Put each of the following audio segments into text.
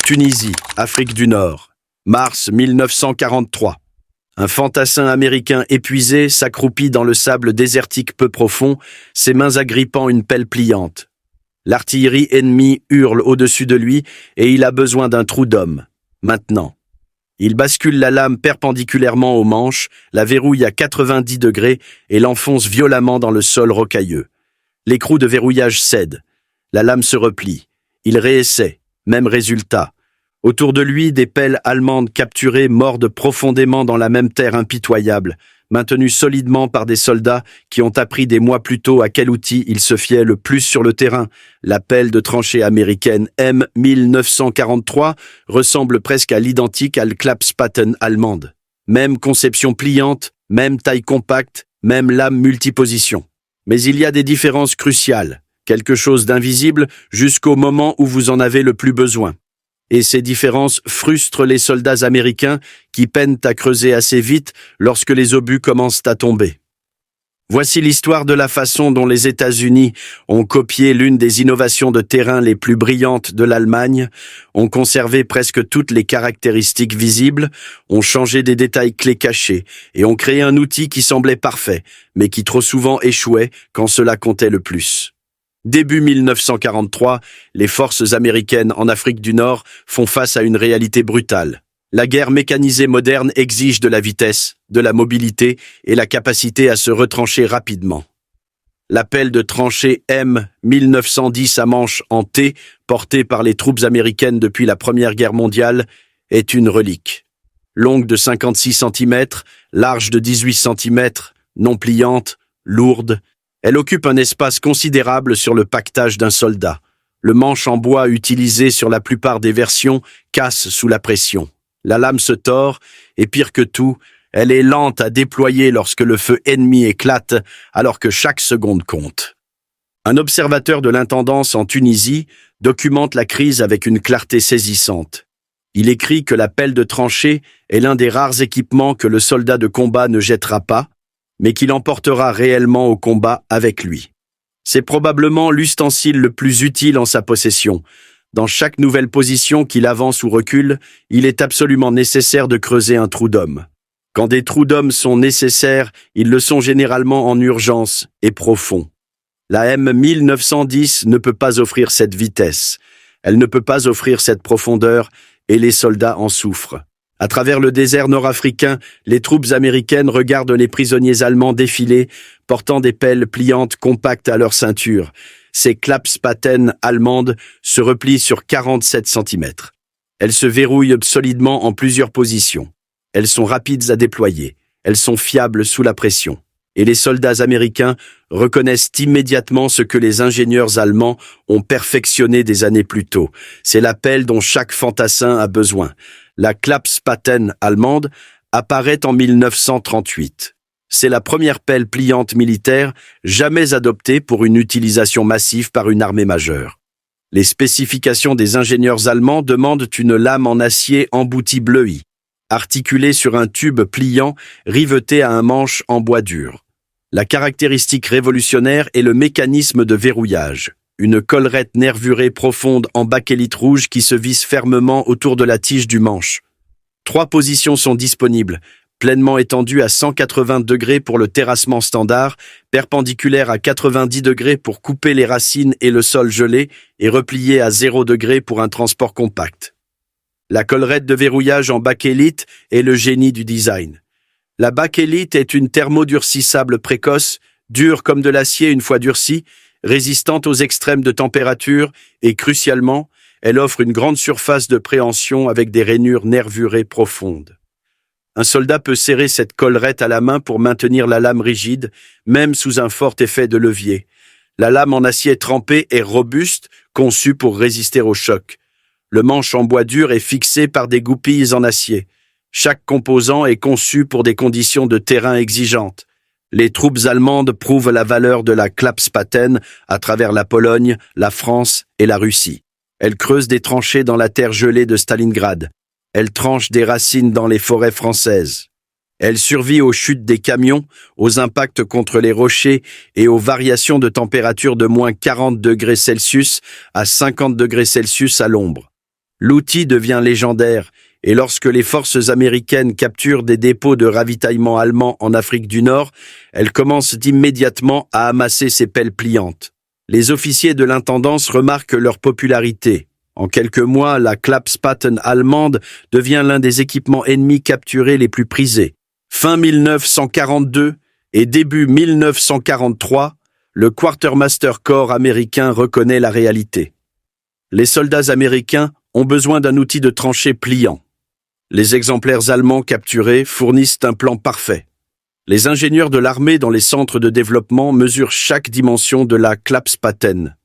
Tunisie, Afrique du Nord, mars 1943. Un fantassin américain épuisé s'accroupit dans le sable désertique peu profond, ses mains agrippant une pelle pliante. L'artillerie ennemie hurle au-dessus de lui et il a besoin d'un trou d'homme. Maintenant. Il bascule la lame perpendiculairement au manche, la verrouille à 90 degrés et l'enfonce violemment dans le sol rocailleux. L'écrou de verrouillage cède. La lame se replie. Il réessaie. Même résultat. Autour de lui, des pelles allemandes capturées mordent profondément dans la même terre impitoyable, maintenues solidement par des soldats qui ont appris des mois plus tôt à quel outil ils se fiaient le plus sur le terrain. La pelle de tranchée américaine M1943 ressemble presque à l'identique à la Klapspaten allemande. Même conception pliante, même taille compacte, même lame multiposition. Mais il y a des différences cruciales, quelque chose d'invisible jusqu'au moment où vous en avez le plus besoin. Et ces différences frustrent les soldats américains qui peinent à creuser assez vite lorsque les obus commencent à tomber. Voici l'histoire de la façon dont les États-Unis ont copié l'une des innovations de terrain les plus brillantes de l'Allemagne, ont conservé presque toutes les caractéristiques visibles, ont changé des détails clés cachés et ont créé un outil qui semblait parfait, mais qui trop souvent échouait quand cela comptait le plus. Début 1943, les forces américaines en Afrique du Nord font face à une réalité brutale. La guerre mécanisée moderne exige de la vitesse, de la mobilité et la capacité à se retrancher rapidement. La pelle de tranchée M1910 à manche en T, portée par les troupes américaines depuis la Première Guerre mondiale, est une relique. Longue de 56 cm, large de 18 cm, non pliante, lourde, elle occupe un espace considérable sur le pactage d'un soldat. Le manche en bois utilisé sur la plupart des versions casse sous la pression. La lame se tord, et pire que tout, elle est lente à déployer lorsque le feu ennemi éclate, alors que chaque seconde compte. Un observateur de l'intendance en Tunisie documente la crise avec une clarté saisissante. Il écrit que la pelle de tranchée est l'un des rares équipements que le soldat de combat ne jettera pas, mais qu'il emportera réellement au combat avec lui. C'est probablement l'ustensile le plus utile en sa possession. Dans chaque nouvelle position qu'il avance ou recule, il est absolument nécessaire de creuser un trou d'homme. Quand des trous d'homme sont nécessaires, ils le sont généralement en urgence et profond. La M1910 ne peut pas offrir cette vitesse. Elle ne peut pas offrir cette profondeur et les soldats en souffrent. À travers le désert nord-africain, les troupes américaines regardent les prisonniers allemands défiler, portant des pelles pliantes compactes à leur ceinture. Ces Klapspaten allemandes se replient sur 47 cm. Elles se verrouillent solidement en plusieurs positions. Elles sont rapides à déployer. Elles sont fiables sous la pression. Et les soldats américains reconnaissent immédiatement ce que les ingénieurs allemands ont perfectionné des années plus tôt. C'est la pelle dont chaque fantassin a besoin. La Klapspaten allemande apparaît en 1938. C'est la première pelle pliante militaire jamais adoptée pour une utilisation massive par une armée majeure. Les spécifications des ingénieurs allemands demandent une lame en acier embouti bleuie, articulée sur un tube pliant riveté à un manche en bois dur. La caractéristique révolutionnaire est le mécanisme de verrouillage. Une collerette nervurée profonde en bakélite rouge qui se visse fermement autour de la tige du manche. 3 positions sont disponibles, pleinement étendues à 180 degrés pour le terrassement standard, perpendiculaire à 90 degrés pour couper les racines et le sol gelé, et repliée à 0 degré pour un transport compact. La collerette de verrouillage en bakélite est le génie du design. La bakélite est une thermodurcissable précoce, dure comme de l'acier une fois durcie, résistante aux extrêmes de température et, crucialement, elle offre une grande surface de préhension avec des rainures nervurées profondes. Un soldat peut serrer cette collerette à la main pour maintenir la lame rigide, même sous un fort effet de levier. La lame en acier trempé est robuste, conçue pour résister au choc. Le manche en bois dur est fixé par des goupilles en acier. Chaque composant est conçu pour des conditions de terrain exigeantes. Les troupes allemandes prouvent la valeur de la Klapspaten à travers la Pologne, la France et la Russie. Elles creusent des tranchées dans la terre gelée de Stalingrad. Elles tranchent des racines dans les forêts françaises. Elles survivent aux chutes des camions, aux impacts contre les rochers et aux variations de température de moins 40 degrés Celsius à 50 degrés Celsius à l'ombre. L'outil devient légendaire, et lorsque les forces américaines capturent des dépôts de ravitaillement allemands en Afrique du Nord, elles commencent immédiatement à amasser ces pelles pliantes. Les officiers de l'intendance remarquent leur popularité. En quelques mois, la Klapspaten allemande devient l'un des équipements ennemis capturés les plus prisés. Fin 1942 et début 1943, le Quartermaster Corps américain reconnaît la réalité. Les soldats américains ont besoin d'un outil de tranchée pliant. Les exemplaires allemands capturés fournissent un plan parfait. Les ingénieurs de l'armée dans les centres de développement mesurent chaque dimension de la Klapspaten.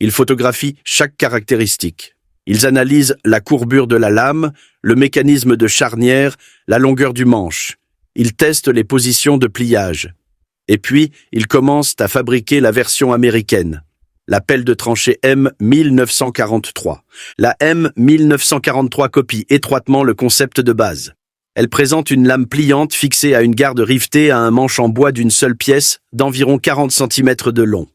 Ils photographient chaque caractéristique. Ils analysent la courbure de la lame, le mécanisme de charnière, la longueur du manche. Ils testent les positions de pliage. Et puis, ils commencent à fabriquer la version américaine. La pelle de tranchée M1943. La M1943 copie étroitement le concept de base. Elle présente une lame pliante fixée à une garde rivetée à un manche en bois d'une seule pièce d'environ 40 cm de long.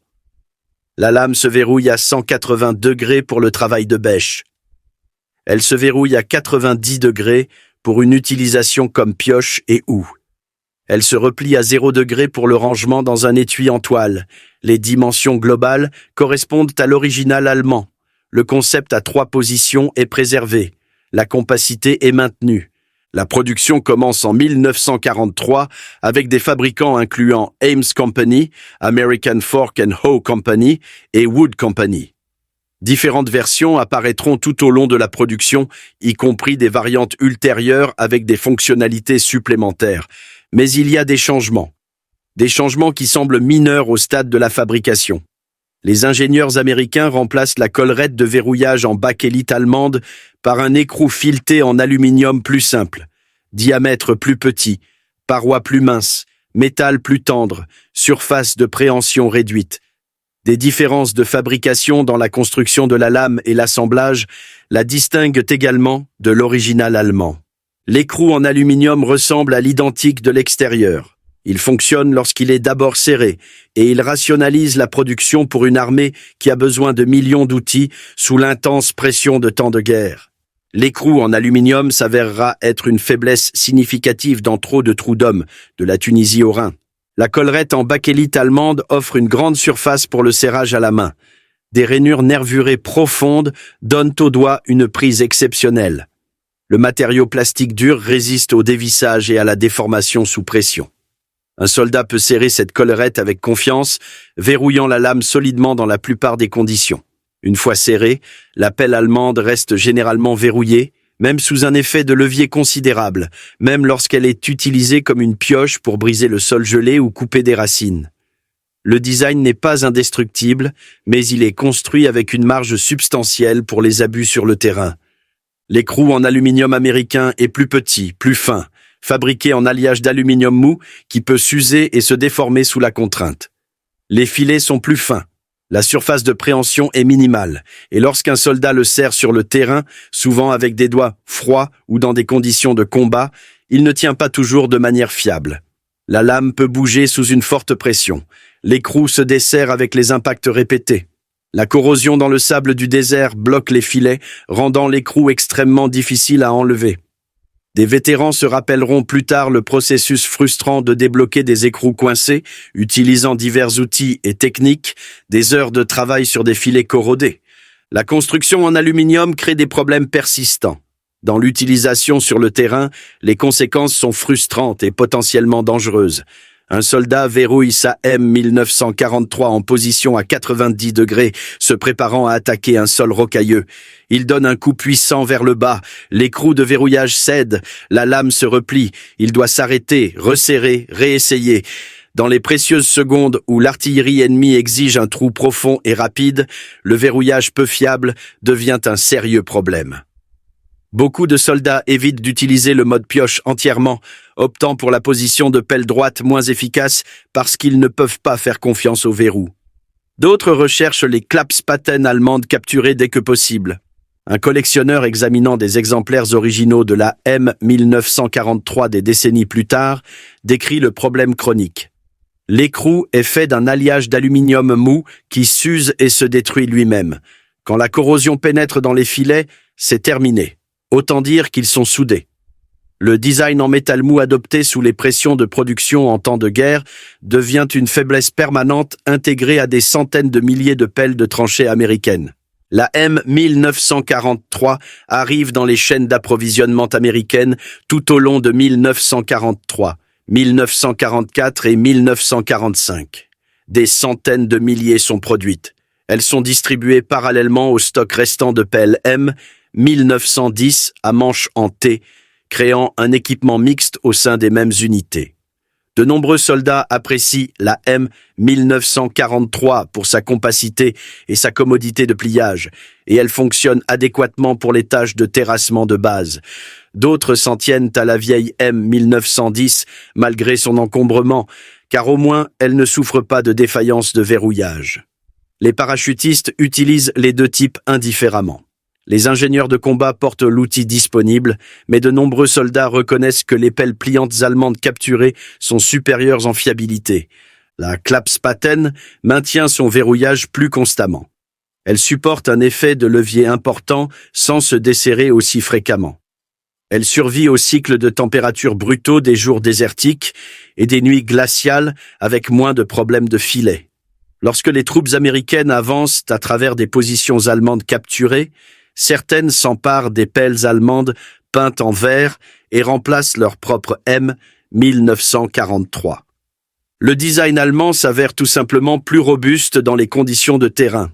La lame se verrouille à 180 degrés pour le travail de bêche. Elle se verrouille à 90 degrés pour une utilisation comme pioche et houe. Elle se replie à 0 degré pour le rangement dans un étui en toile. Les dimensions globales correspondent à l'original allemand. Le concept à 3 positions est préservé. La compacité est maintenue. La production commence en 1943 avec des fabricants incluant Ames Company, American Fork and Hoe Company et Wood Company. Différentes versions apparaîtront tout au long de la production, y compris des variantes ultérieures avec des fonctionnalités supplémentaires. Mais il y a des changements. Des changements qui semblent mineurs au stade de la fabrication. Les ingénieurs américains remplacent la collerette de verrouillage en bakélite allemande par un écrou fileté en aluminium plus simple, diamètre plus petit, parois plus minces, métal plus tendre, surface de préhension réduite. Des différences de fabrication dans la construction de la lame et l'assemblage la distinguent également de l'original allemand. L'écrou en aluminium ressemble à l'identique de l'extérieur. Il fonctionne lorsqu'il est d'abord serré et il rationalise la production pour une armée qui a besoin de millions d'outils sous l'intense pression de temps de guerre. L'écrou en aluminium s'avérera être une faiblesse significative dans trop de trous d'hommes, de la Tunisie au Rhin. La collerette en bakélite allemande offre une grande surface pour le serrage à la main. Des rainures nervurées profondes donnent aux doigts une prise exceptionnelle. Le matériau plastique dur résiste au dévissage et à la déformation sous pression. Un soldat peut serrer cette collerette avec confiance, verrouillant la lame solidement dans la plupart des conditions. Une fois serrée, la pelle allemande reste généralement verrouillée, même sous un effet de levier considérable, même lorsqu'elle est utilisée comme une pioche pour briser le sol gelé ou couper des racines. Le design n'est pas indestructible, mais il est construit avec une marge substantielle pour les abus sur le terrain. L'écrou en aluminium américain est plus petit, plus fin, fabriqué en alliage d'aluminium mou qui peut s'user et se déformer sous la contrainte. Les filets sont plus fins. La surface de préhension est minimale, et lorsqu'un soldat le serre sur le terrain, souvent avec des doigts froids ou dans des conditions de combat, il ne tient pas toujours de manière fiable. La lame peut bouger sous une forte pression. L'écrou se desserre avec les impacts répétés. La corrosion dans le sable du désert bloque les filets, rendant l'écrou extrêmement difficile à enlever. Des vétérans se rappelleront plus tard le processus frustrant de débloquer des écrous coincés, utilisant divers outils et techniques, des heures de travail sur des filets corrodés. La construction en aluminium crée des problèmes persistants. Dans l'utilisation sur le terrain, les conséquences sont frustrantes et potentiellement dangereuses. Un soldat verrouille sa M1943 en position à 90 degrés, se préparant à attaquer un sol rocailleux. Il donne un coup puissant vers le bas, l'écrou de verrouillage cède, la lame se replie, il doit s'arrêter, resserrer, réessayer. Dans les précieuses secondes où l'artillerie ennemie exige un trou profond et rapide, le verrouillage peu fiable devient un sérieux problème. Beaucoup de soldats évitent d'utiliser le mode pioche entièrement, optant pour la position de pelle droite moins efficace parce qu'ils ne peuvent pas faire confiance au verrou. D'autres recherchent les Klapspaten allemandes capturées dès que possible. Un collectionneur examinant des exemplaires originaux de la M1943 des décennies plus tard décrit le problème chronique. L'écrou est fait d'un alliage d'aluminium mou qui s'use et se détruit lui-même. Quand la corrosion pénètre dans les filets, c'est terminé. Autant dire qu'ils sont soudés. Le design en métal mou adopté sous les pressions de production en temps de guerre devient une faiblesse permanente intégrée à des centaines de milliers de pelles de tranchées américaines. La M1943 arrive dans les chaînes d'approvisionnement américaines tout au long de 1943, 1944 et 1945. Des centaines de milliers sont produites. Elles sont distribuées parallèlement au stock restant de pelles M1910 à manche en T, créant un équipement mixte au sein des mêmes unités. De nombreux soldats apprécient la M1943 pour sa compacité et sa commodité de pliage, et elle fonctionne adéquatement pour les tâches de terrassement de base. D'autres s'en tiennent à la vieille M1910 malgré son encombrement, car au moins elle ne souffre pas de défaillance de verrouillage. Les parachutistes utilisent les deux types indifféremment. Les ingénieurs de combat portent l'outil disponible, mais de nombreux soldats reconnaissent que les pelles pliantes allemandes capturées sont supérieures en fiabilité. La Klapspaten maintient son verrouillage plus constamment. Elle supporte un effet de levier important sans se desserrer aussi fréquemment. Elle survit aux cycles de température brutaux des jours désertiques et des nuits glaciales avec moins de problèmes de filet. Lorsque les troupes américaines avancent à travers des positions allemandes capturées, certaines s'emparent des pelles allemandes peintes en vert et remplacent leur propre M1943. Le design allemand s'avère tout simplement plus robuste dans les conditions de terrain.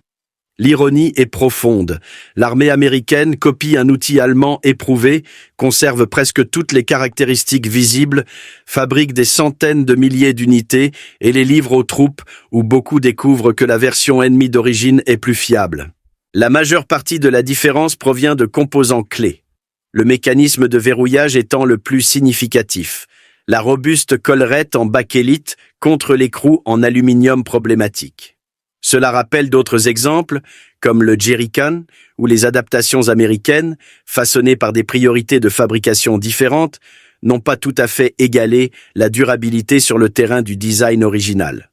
L'ironie est profonde. L'armée américaine copie un outil allemand éprouvé, conserve presque toutes les caractéristiques visibles, fabrique des centaines de milliers d'unités et les livre aux troupes où beaucoup découvrent que la version ennemie d'origine est plus fiable. La majeure partie de la différence provient de composants clés. Le mécanisme de verrouillage étant le plus significatif. La robuste collerette en bakélite contre l'écrou en aluminium problématique. Cela rappelle d'autres exemples, comme le jerrycan ou les adaptations américaines, façonnées par des priorités de fabrication différentes, n'ont pas tout à fait égalé la durabilité sur le terrain du design original.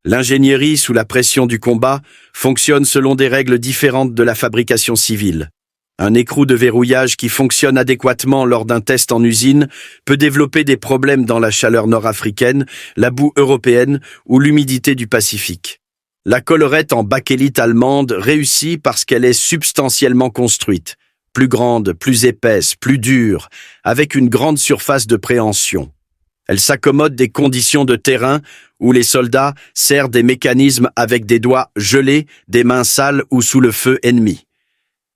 L'ingénierie sous la pression du combat fonctionne selon des règles différentes de la fabrication civile. Un écrou de verrouillage qui fonctionne adéquatement lors d'un test en usine peut développer des problèmes dans la chaleur nord-africaine, la boue européenne ou l'humidité du Pacifique. La collerette en bakélite allemande réussit parce qu'elle est substantiellement construite, plus grande, plus épaisse, plus dure, avec une grande surface de préhension. Elle s'accommode des conditions de terrain où les soldats serrent des mécanismes avec des doigts gelés, des mains sales ou sous le feu ennemi.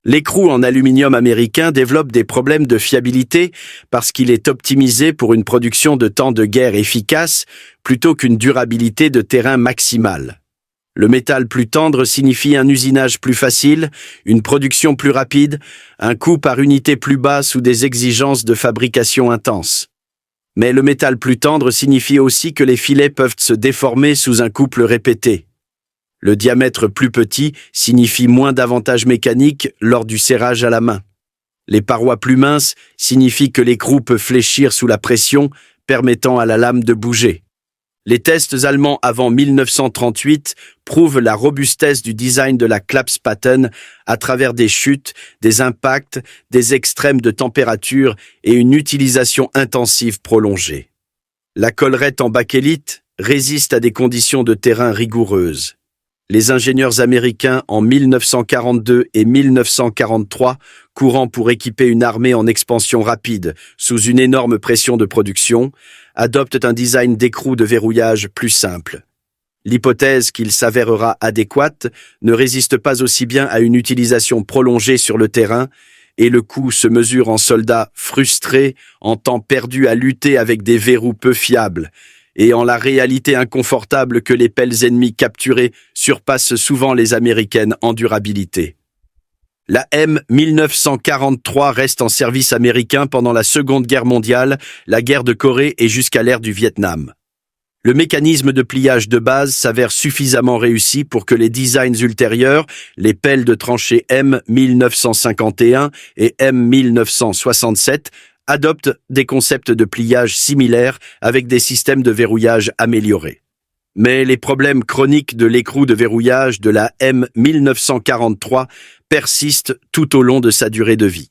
L'écrou en aluminium américain développe des problèmes de fiabilité parce qu'il est optimisé pour une production de temps de guerre efficace plutôt qu'une durabilité de terrain maximale. Le métal plus tendre signifie un usinage plus facile, une production plus rapide, un coût par unité plus bas sous des exigences de fabrication intenses. Mais le métal plus tendre signifie aussi que les filets peuvent se déformer sous un couple répété. Le diamètre plus petit signifie moins d'avantages mécaniques lors du serrage à la main. Les parois plus minces signifient que l'écrou peut fléchir sous la pression, permettant à la lame de bouger. Les tests allemands avant 1938 prouvent la robustesse du design de la Klapspaten à travers des chutes, des impacts, des extrêmes de température et une utilisation intensive prolongée. La collerette en bakélite résiste à des conditions de terrain rigoureuses. Les ingénieurs américains en 1942 et 1943, courant pour équiper une armée en expansion rapide sous une énorme pression de production, adoptent un design d'écrou de verrouillage plus simple. L'hypothèse qu'il s'avérera adéquate ne résiste pas aussi bien à une utilisation prolongée sur le terrain, et le coût se mesure en soldats frustrés, en temps perdu à lutter avec des verrous peu fiables, et en la réalité inconfortable que les pelles ennemies capturées surpassent souvent les américaines en durabilité. La M1943 reste en service américain pendant la Seconde Guerre mondiale, la guerre de Corée et jusqu'à l'ère du Vietnam. Le mécanisme de pliage de base s'avère suffisamment réussi pour que les designs ultérieurs, les pelles de tranchée M1951 et M1967, adoptent des concepts de pliage similaires avec des systèmes de verrouillage améliorés. Mais les problèmes chroniques de l'écrou de verrouillage de la M1943 persistent tout au long de sa durée de vie.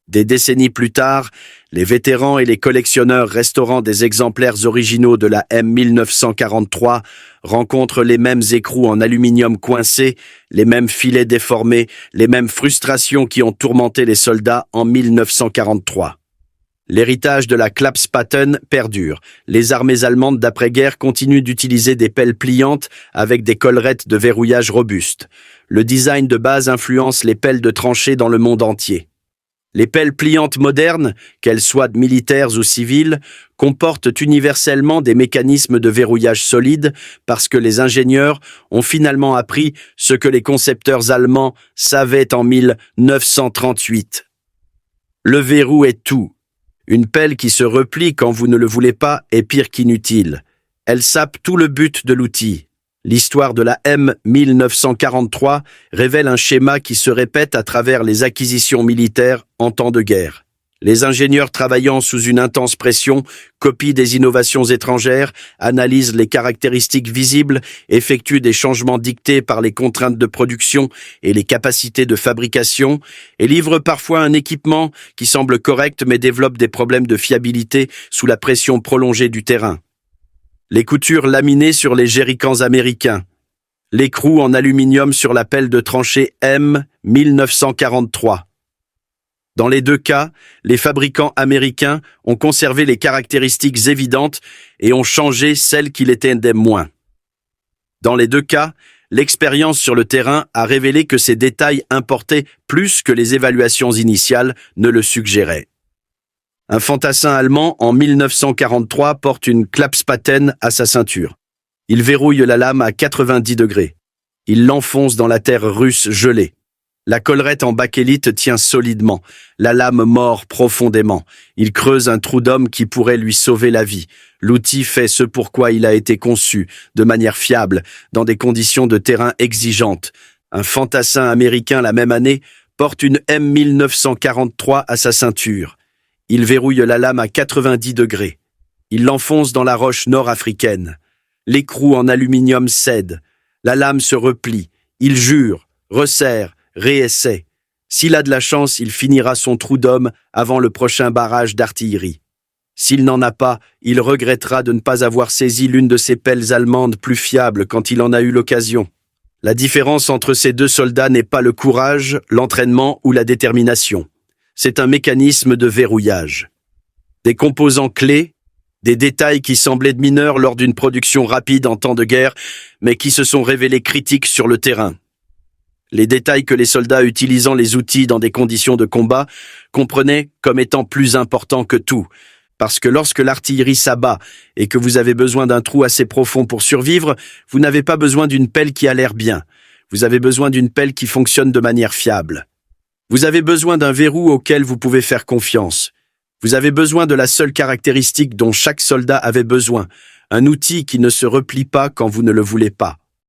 Des décennies plus tard, les vétérans et les collectionneurs restaurant des exemplaires originaux de la M1943 rencontrent les mêmes écrous en aluminium coincés, les mêmes filets déformés, les mêmes frustrations qui ont tourmenté les soldats en 1943. L'héritage de la Klapspaten perdure. Les armées allemandes d'après-guerre continuent d'utiliser des pelles pliantes avec des collerettes de verrouillage robustes. Le design de base influence les pelles de tranchée dans le monde entier. Les pelles pliantes modernes, qu'elles soient militaires ou civiles, comportent universellement des mécanismes de verrouillage solides parce que les ingénieurs ont finalement appris ce que les concepteurs allemands savaient en 1938. Le verrou est tout. Une pelle qui se replie quand vous ne le voulez pas est pire qu'inutile. Elle sape tout le but de l'outil. L'histoire de la M1943 révèle un schéma qui se répète à travers les acquisitions militaires en temps de guerre. Les ingénieurs travaillant sous une intense pression copient des innovations étrangères, analysent les caractéristiques visibles, effectuent des changements dictés par les contraintes de production et les capacités de fabrication, et livrent parfois un équipement qui semble correct mais développe des problèmes de fiabilité sous la pression prolongée du terrain. Les coutures laminées sur les jerrycans américains, l'écrou en aluminium sur la pelle de tranchée M1943. Dans les deux cas, les fabricants américains ont conservé les caractéristiques évidentes et ont changé celles qui l'étaient moins. Dans les deux cas, l'expérience sur le terrain a révélé que ces détails importaient plus que les évaluations initiales ne le suggéraient. Un fantassin allemand en 1943 porte une Klapspaten à sa ceinture. Il verrouille la lame à 90 degrés. Il l'enfonce dans la terre russe gelée. La collerette en bakélite tient solidement. La lame mord profondément. Il creuse un trou d'homme qui pourrait lui sauver la vie. L'outil fait ce pourquoi il a été conçu, de manière fiable, dans des conditions de terrain exigeantes. Un fantassin américain la même année porte une M1943 à sa ceinture. Il verrouille la lame à 90 degrés. Il l'enfonce dans la roche nord-africaine. L'écrou en aluminium cède. La lame se replie. Il jure, resserre, réessaie. S'il a de la chance, il finira son trou d'homme avant le prochain barrage d'artillerie. S'il n'en a pas, il regrettera de ne pas avoir saisi l'une de ces pelles allemandes plus fiables quand il en a eu l'occasion. La différence entre ces deux soldats n'est pas le courage, l'entraînement ou la détermination. C'est un mécanisme de verrouillage. Des composants clés, des détails qui semblaient mineurs lors d'une production rapide en temps de guerre, mais qui se sont révélés critiques sur le terrain. Les détails que les soldats utilisant les outils dans des conditions de combat comprenaient comme étant plus importants que tout, parce que lorsque l'artillerie s'abat et que vous avez besoin d'un trou assez profond pour survivre, vous n'avez pas besoin d'une pelle qui a l'air bien. Vous avez besoin d'une pelle qui fonctionne de manière fiable. Vous avez besoin d'un verrou auquel vous pouvez faire confiance. Vous avez besoin de la seule caractéristique dont chaque soldat avait besoin, un outil qui ne se replie pas quand vous ne le voulez pas.